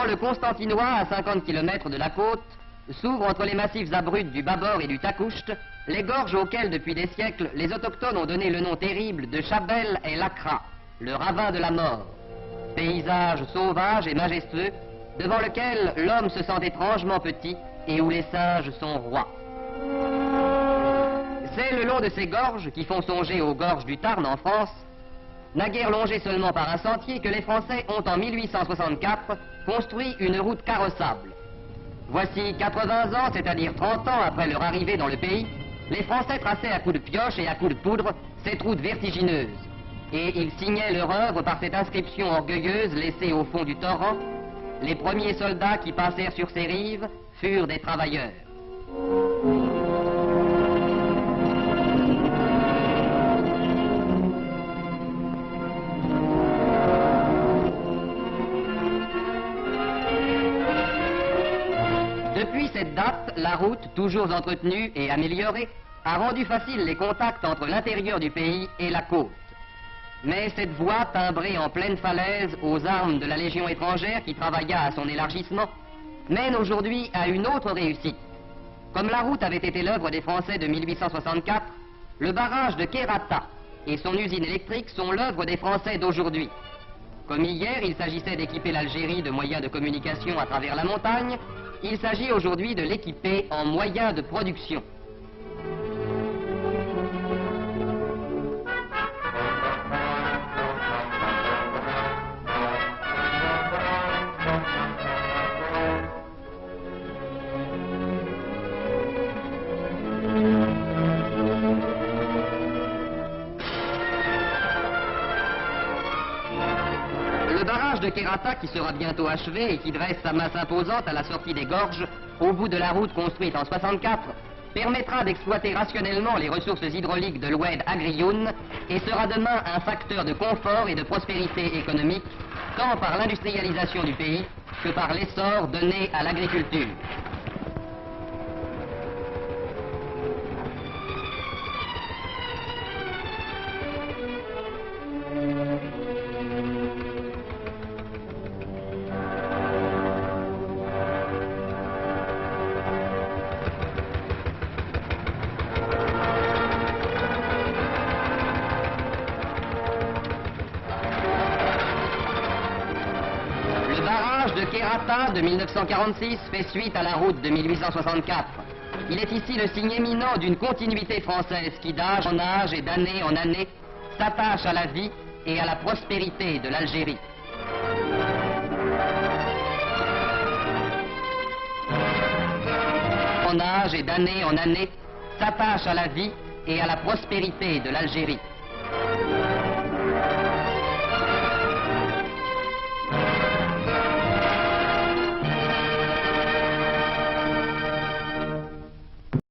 Quand le Constantinois, à 50 km de la côte, s'ouvre entre les massifs abrupts du Babor et du Takoucht, les gorges auxquelles, depuis des siècles, les autochtones ont donné le nom terrible de Chabel et Lakra, le ravin de la mort. Paysage sauvage et majestueux, devant lequel l'homme se sent étrangement petit et où les singes sont rois. C'est le long de ces gorges, qui font songer aux gorges du Tarn en France, naguère longées seulement par un sentier, que les Français ont en 1864 construit une route carrossable. Voici 80 ans, c'est-à-dire 30 ans après leur arrivée dans le pays, les Français traçaient à coups de pioche et à coups de poudre cette route vertigineuse. Et ils signaient leur œuvre par cette inscription orgueilleuse laissée au fond du torrent: les premiers soldats qui passèrent sur ces rives furent des travailleurs. Depuis cette date, la route, toujours entretenue et améliorée, a rendu facile les contacts entre l'intérieur du pays et la côte. Mais cette voie, timbrée en pleine falaise aux armes de la Légion étrangère qui travailla à son élargissement, mène aujourd'hui à une autre réussite. Comme la route avait été l'œuvre des Français de 1864, le barrage de Kerata et son usine électrique sont l'œuvre des Français d'aujourd'hui. Comme hier, il s'agissait d'équiper l'Algérie de moyens de communication à travers la montagne, il s'agit aujourd'hui de l'équiper en moyens de production. Le barrage de Kerata, qui sera bientôt achevé et qui dresse sa masse imposante à la sortie des gorges, au bout de la route construite en 64, permettra d'exploiter rationnellement les ressources hydrauliques de l'Oued Agrioun et sera demain un facteur de confort et de prospérité économique, tant par l'industrialisation du pays que par l'essor donné à l'agriculture. Le barrage de Kerata de 1946 fait suite à la route de 1864. Il est ici le signe éminent d'une continuité française qui, d'âge en âge et d'année en année, s'attache à la vie et à la prospérité de l'Algérie. En âge et d'année en année, s'attache à la vie et à la prospérité de l'Algérie.